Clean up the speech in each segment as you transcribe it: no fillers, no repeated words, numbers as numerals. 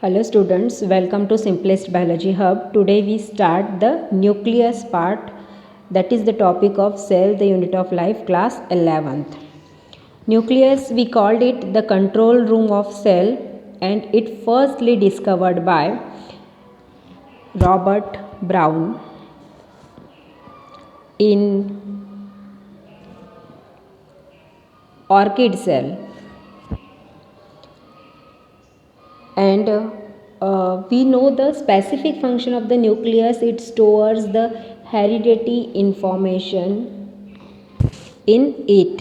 Hello students, welcome to Simplest Biology Hub. Today we start the nucleus part, that is the topic of cell, the unit of life, class 11th. Nucleus, we called it the control room of cell, and it firstly discovered by Robert Brown in orchid cell. And we know the specific function of the nucleus. It stores the heredity information in it.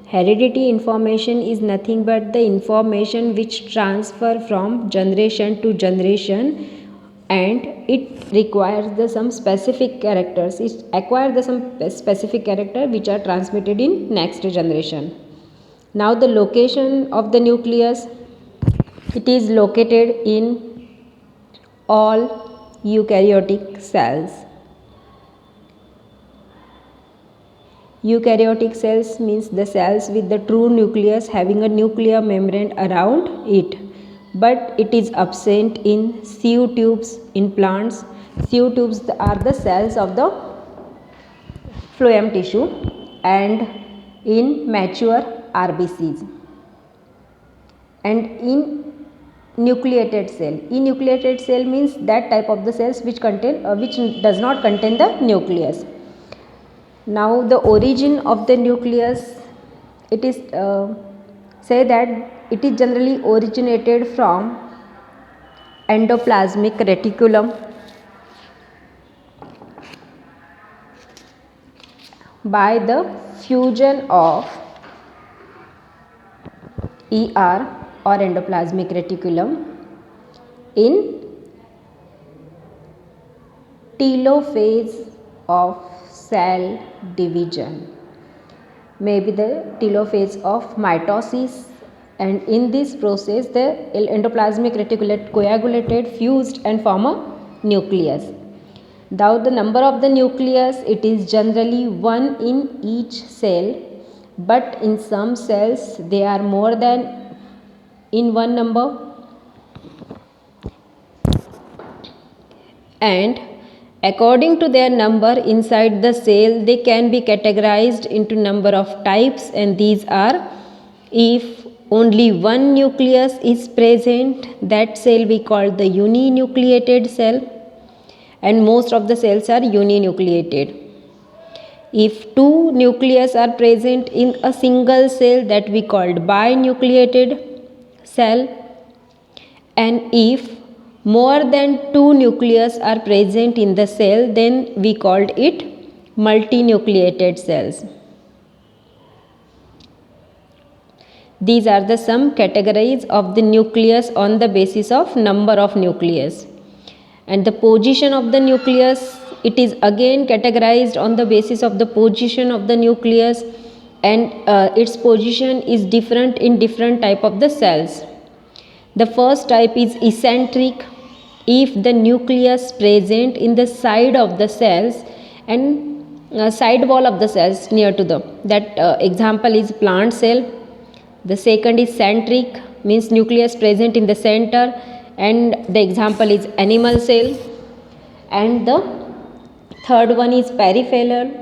Heredity information is nothing but the information which transfer from generation to generation, and it requires some specific characters. It acquires some specific character which are transmitted in next generation. Now the location of the nucleus, it is located in all eukaryotic cells. Eukaryotic cells means the cells with the true nucleus having a nuclear membrane around it, but it is absent in sieve tubes in plants. Sieve tubes are the cells of the phloem tissue and in mature RBCs. And in nucleated cell, enucleated cell means that type of the cells which does not contain the nucleus. Now the origin of the nucleus, it is say that it is generally originated from endoplasmic reticulum by the fusion of ER or endoplasmic reticulum in telophase of cell division, maybe the telophase of mitosis, and in this process the endoplasmic reticulum coagulated, fused and form a nucleus. Now the number of the nucleus, it is generally one in each cell, but in some cells they are more than in one number, and according to their number inside the cell they can be categorized into number of types, and these are: if only one nucleus is present, that cell we call the uninucleated cell, and most of the cells are uninucleated. If two nucleus are present in a single cell, that we called binucleated cell, and if more than two nucleus are present in the cell, then we called it multinucleated cells. These are the some categories of the nucleus on the basis of number of nucleus. And the position of the nucleus, it is again categorized on the basis of the position of the nucleus, and its position is different in different type of the cells. The first type is eccentric. If the nucleus present in the side of the cells and side wall of the cells near to the example is plant cell. The second is centric, means nucleus present in the center, and the example is animal cell. And the third one is peripheral.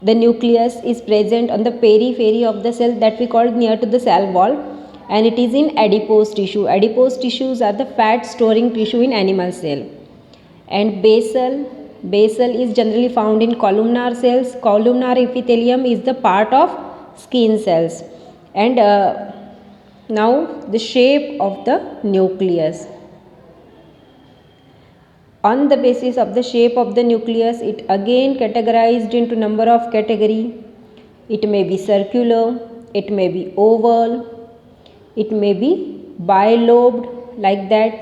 The nucleus is present on the periphery of the cell, that we call near to the cell wall, and it is in adipose tissue. Adipose tissues are the fat storing tissue in animal cell. And basal is generally found in columnar cells. Columnar epithelium is the part of skin cells. And now the shape of the nucleus. On the basis of the shape of the nucleus, it again categorized into number of category. It may be circular, it may be oval, it may be bilobed, like that.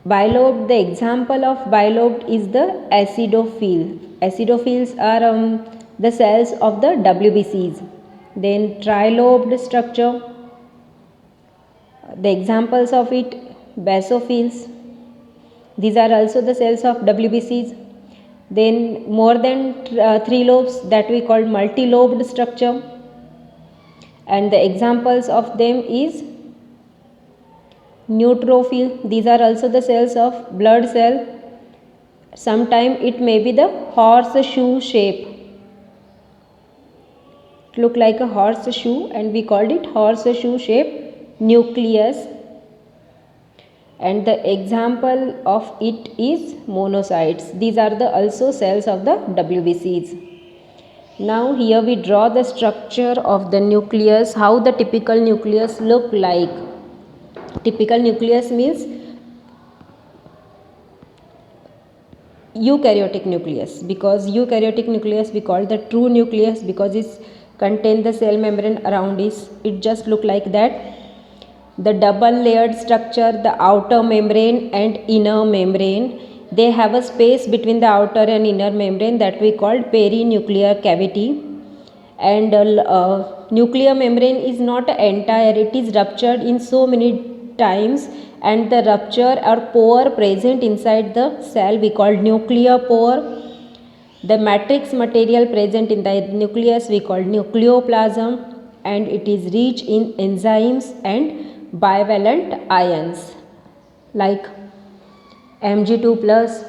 Bilobed, the example of bilobed is the acidophile. Acidophils are the cells of the WBCs. Then trilobed structure, the examples of it, basophils. These are also the cells of WBCs. Then more than 3 lobes, that we call multilobed structure. and the examples of them is neutrophil, these are also the cells of blood cell. Sometime it may be the horseshoe shape, look like a horseshoe, and we called it horseshoe shape nucleus, and the example of it is monocytes. These are the also cells of the WBCs. Now here we draw the structure of the nucleus, how the typical nucleus look like. Typical nucleus means eukaryotic nucleus, because eukaryotic nucleus we call the true nucleus because it contains the cell membrane around it just look like that. The double layered structure, the outer membrane and inner membrane, they have a space between the outer and inner membrane that we call perinuclear cavity. And nuclear membrane is not entire, it is ruptured in so many times, and the rupture or pore present inside the cell we call nuclear pore. The matrix material present in the nucleus we call nucleoplasm, and it is rich in enzymes and bivalent ions like Mg2 plus,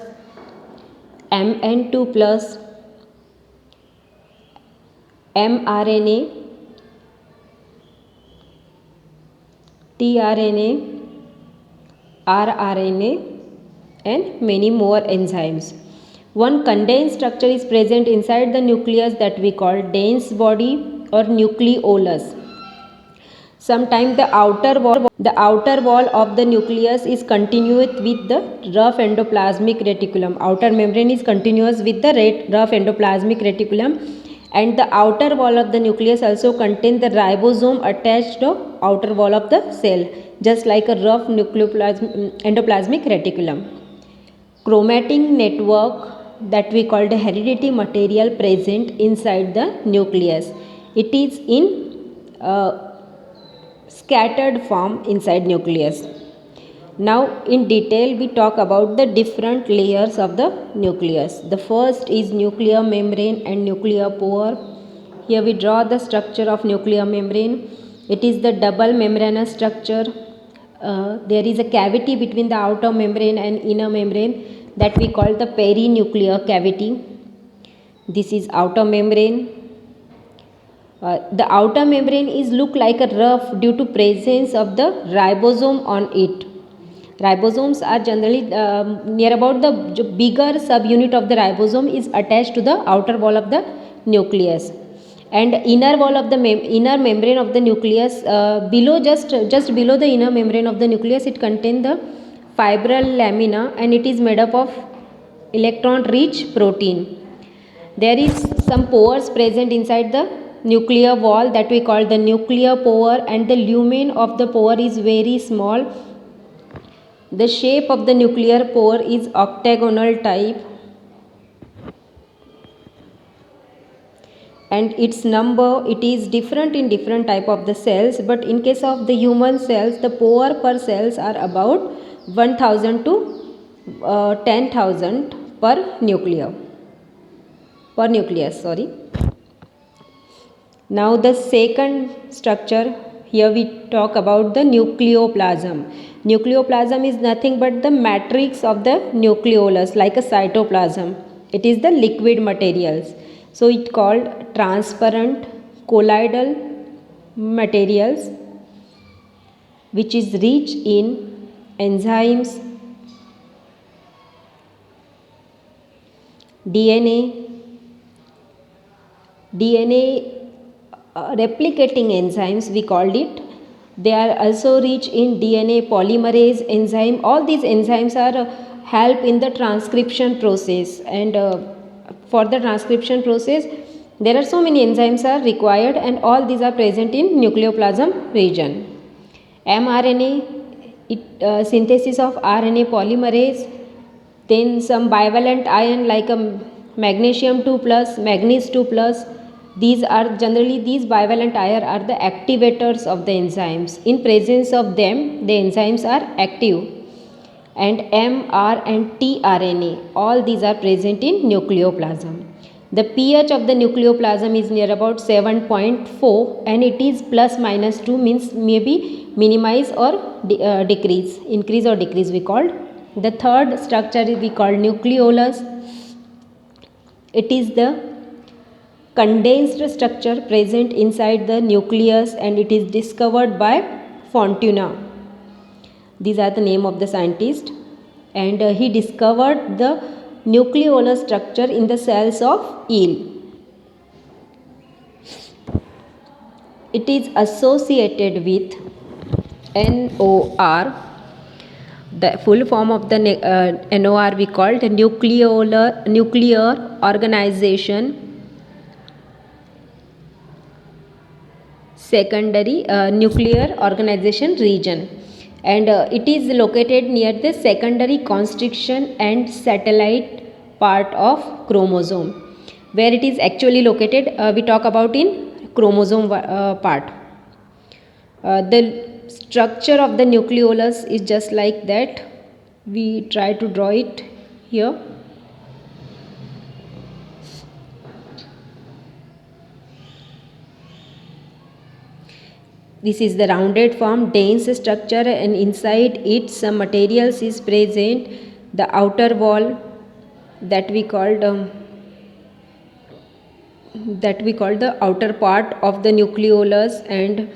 Mn2 plus, mRNA, tRNA, rRNA, and many more enzymes. One condensed structure is present inside the nucleus that we call dense body or nucleolus. Sometimes the outer wall of the nucleus is continuous with the rough endoplasmic reticulum. Outer membrane is continuous with the rough endoplasmic reticulum, and the outer wall of the nucleus also contains the ribosome attached to outer wall of the cell, just like a rough endoplasmic reticulum. Chromatin network that we call the hereditary material present inside the nucleus. It is in scattered form inside nucleus. Now in detail we talk about the different layers of the nucleus. The first is nuclear membrane and nuclear pore. Here we draw the structure of nuclear membrane. It is the double membranous structure. There is a cavity between the outer membrane and inner membrane that we call the perinuclear cavity. This is outer membrane. The outer membrane is look like a rough due to presence of the ribosome on it. Ribosomes are generally near about the bigger subunit of the ribosome is attached to the outer wall of the nucleus, and inner wall of the inner membrane of the nucleus below just below the inner membrane of the nucleus it contains the fibril lamina, and it is made up of electron rich protein. There is some pores present inside the nuclear wall that we call the nuclear pore, and the lumen of the pore is very small. The shape of the nuclear pore is octagonal type, and its number it is different in different type of the cells, but in case of the human cells the pore per cells are about 1000 to 10,000 per nucleus. Now the second structure, here we talk about the nucleoplasm. Nucleoplasm is nothing but the matrix of the nucleolus, like a cytoplasm. It is the liquid materials. So it called transparent colloidal materials which is rich in enzymes, DNA replicating enzymes we called it. They are also rich in DNA polymerase enzyme. All these enzymes are help in the transcription process, and for the transcription process there are so many enzymes are required, and all these are present in nucleoplasm region. mRNA, synthesis of RNA polymerase, then some bivalent ion like a magnesium 2 plus, manganese 2 plus. These bivalent ions are the activators of the enzymes. In presence of them, the enzymes are active. And M, R and tRNA, all these are present in nucleoplasm. The pH of the nucleoplasm is near about 7.4 and it is plus minus 2, means maybe minimize or decrease, increase or decrease we called. The third structure is we called nucleolus. It is the condensed structure present inside the nucleus and it is discovered by Fontana. These are the name of the scientist, and he discovered the nucleolus structure in the cells of eel. It is associated with NOR. The full form of the NOR we called nuclear organization secondary nuclear organization region, and it is located near the secondary constriction and satellite part of chromosome. Where it is actually located, we talk about in chromosome part. The structure of the nucleolus is just like that. We try to draw it here. This is the rounded form, dense structure, and inside it some materials is present. The outer wall that we called the outer part of the nucleolus, and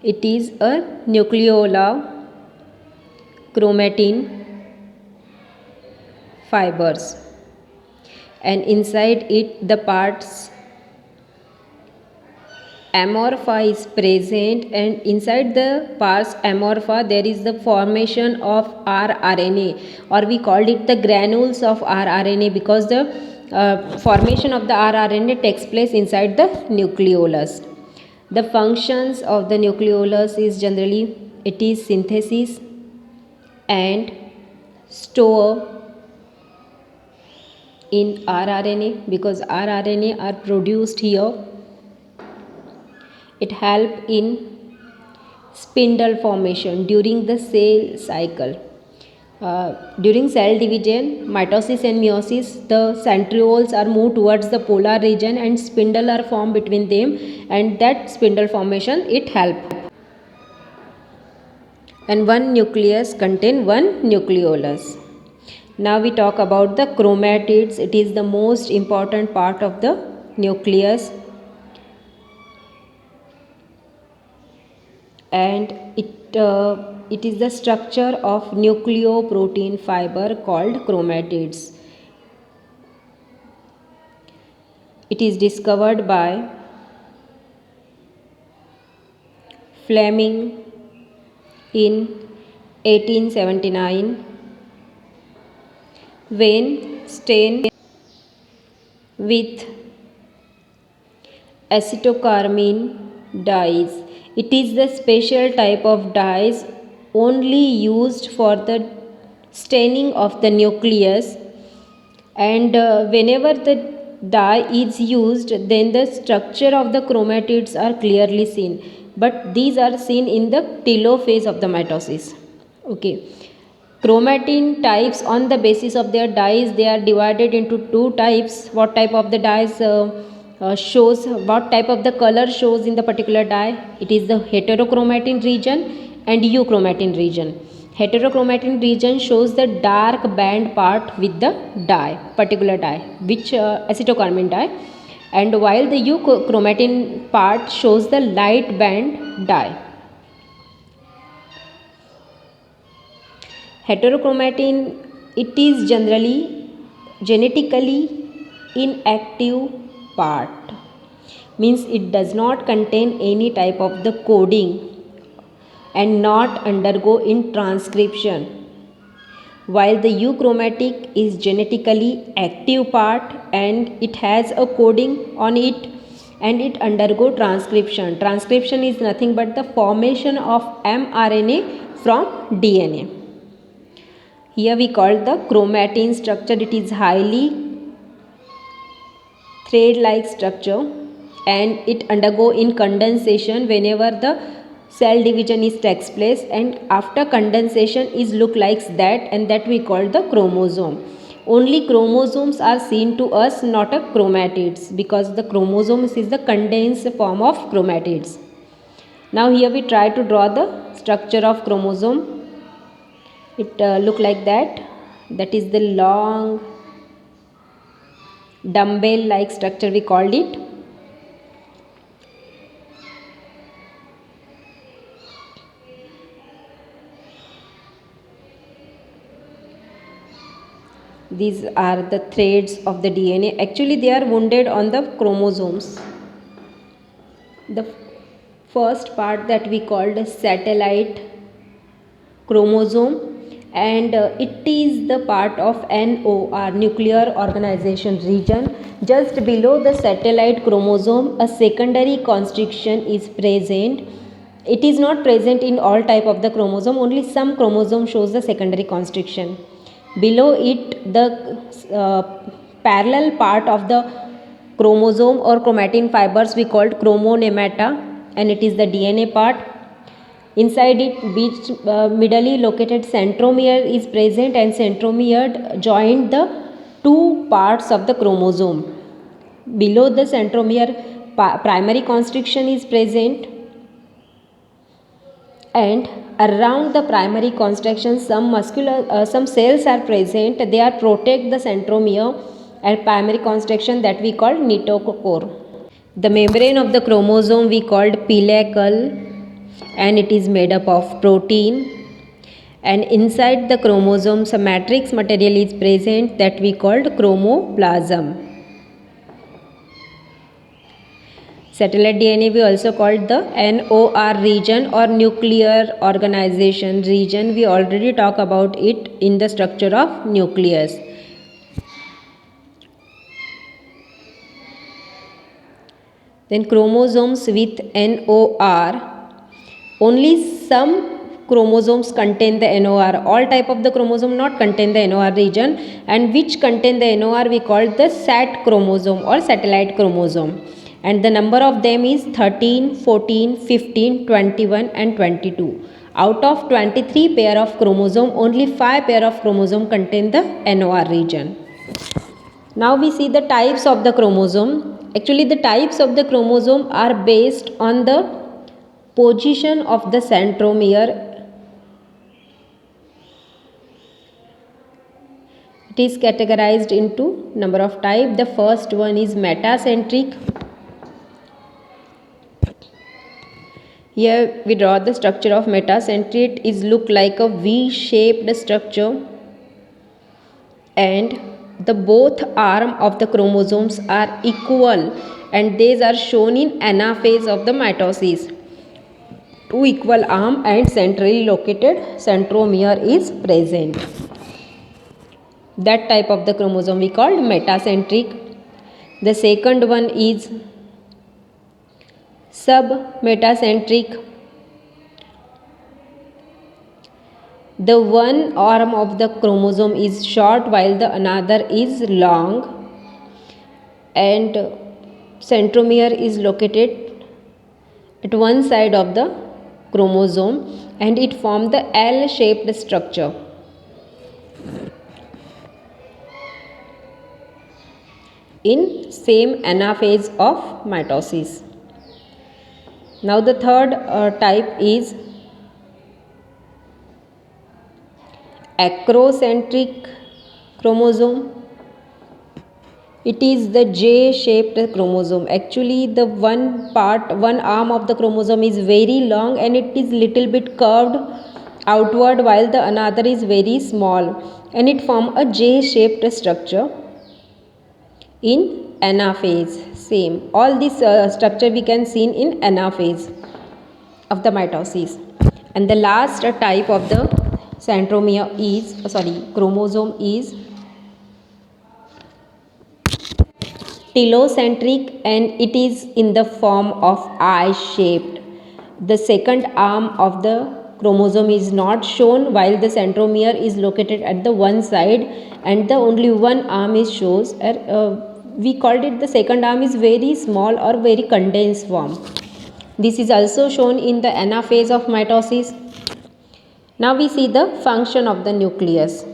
it is a nucleolar chromatin fibers, and inside it the parts amorpha is present, and inside the pars amorpha there is the formation of rRNA, or we called it the granules of rRNA, because the formation of the rRNA takes place inside the nucleolus. The functions of the nucleolus is generally it is synthesis and store in rRNA, because rRNA are produced here. It help in spindle formation during the cell cycle. During cell division, mitosis and meiosis, the centrioles are moved towards the polar region and spindle are formed between them, and that spindle formation it help. And one nucleus contain one nucleolus. Now we talk about the chromatids. It is the most important part of the nucleus, and it is the structure of nucleoprotein fiber called chromatids. It is discovered by Fleming in 1879 when stained with acetocarmine dyes. It is the special type of dyes only used for the staining of the nucleus, and whenever the dye is used, then the structure of the chromatids are clearly seen, but these are seen in the telophase of the mitosis. Okay. Chromatin types, on the basis of their dyes, they are divided into two types. What type of the dyes shows, what type of the color shows in the particular dye? It is the heterochromatin region and euchromatin region. Heterochromatin region shows the dark band part with the dye, particular dye, which acetocarmine dye, and while the euchromatin part shows the light band dye. Heterochromatin, it is generally genetically inactive part, means it does not contain any type of the coding and not undergo in transcription, while the euchromatic is genetically active part and it has a coding on it and it undergo transcription. Transcription is nothing but the formation of mRNA from DNA. Here we call the chromatin structure. It is highly thread-like structure and it undergo in condensation whenever the cell division is takes place, and after condensation is look like that, and that we call the chromosome. Only chromosomes are seen to us, not a chromatids, because the chromosomes is the condensed form of chromatids. Now here we try to draw the structure of chromosome. It look like that. That is the long dumbbell like structure we called it. These are the threads of the DNA. Actually they are wounded on the chromosomes. The first part that we called satellite chromosome, and it is the part of NOR, nuclear organization region. Just below the satellite chromosome, a secondary constriction is present. It is not present in all type of the chromosome, only some chromosome shows the secondary constriction. Below it, the parallel part of the chromosome or chromatin fibers we called chromonemata, and it is the DNA part. Inside it, which middle located centromere is present, and centromere joined the two parts of the chromosome. Below the centromere, primary constriction is present, and around the primary constriction some cells are present. They are protect the centromere and primary constriction, that we call notochore. The membrane of the chromosome we called pellicle, and it is made up of protein, and inside the chromosome some matrix material is present, that we called chromoplasm. Satellite DNA we also called the NOR region or nuclear organization region. We already talked about it in the structure of nucleus. Then chromosomes with NOR, only some chromosomes contain the NOR. All type of the chromosome not contain the NOR region, and which contain the NOR we call the SAT chromosome or satellite chromosome. And the number of them is 13, 14, 15, 21 and 22. Out of 23 pair of chromosome, only 5 pair of chromosome contain the NOR region. Now we see the types of the chromosome. Actually the types of the chromosome are based on the position of the centromere. It is categorized into number of type. The first one is metacentric. Here we draw the structure of metacentric. It is look like a V-shaped structure, and the both arm of the chromosomes are equal, and these are shown in anaphase of the mitosis. Two equal arm and centrally located centromere is present. That type of the chromosome we called metacentric. The second one is submetacentric. The one arm of the chromosome is short while the another is long, and centromere is located at one side of the chromosome, and it forms the L-shaped structure. In same anaphase of mitosis. Now the third type is acrocentric chromosome. It is the J-shaped chromosome. Actually the one arm of the chromosome is very long and it is little bit curved outward, while the another is very small, and it forms a J-shaped structure in anaphase. Same, all this structure we can see in anaphase of the mitosis. And the last type of the chromosome is telocentric, and it is in the form of I-shaped. The second arm of the chromosome is not shown, while the centromere is located at the one side and the only one arm is shows. We called it the second arm is very small or very condensed form. This is also shown in the anaphase of mitosis. Now we see the function of the nucleus.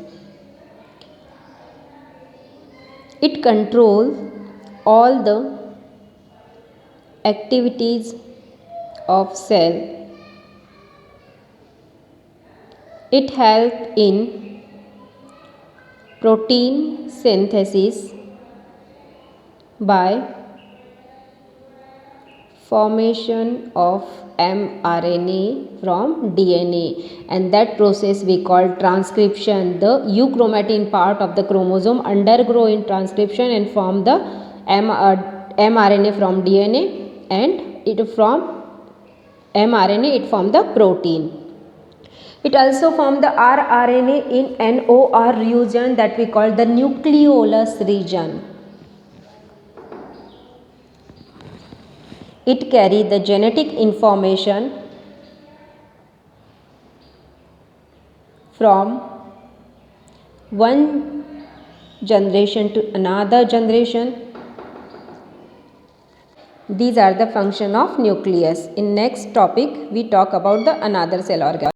It controls all the activities of cell. It helps in protein synthesis by formation of mRNA from DNA, and that process we call transcription. The euchromatin part of the chromosome undergo in transcription and form the mRNA from DNA, and it from mRNA it form the protein. It also form the rRNA in NOR region that we call the nucleolus region. It carry the genetic information from one generation to another generation. These are the function of nucleus. In next topic we talk about the another cell organ.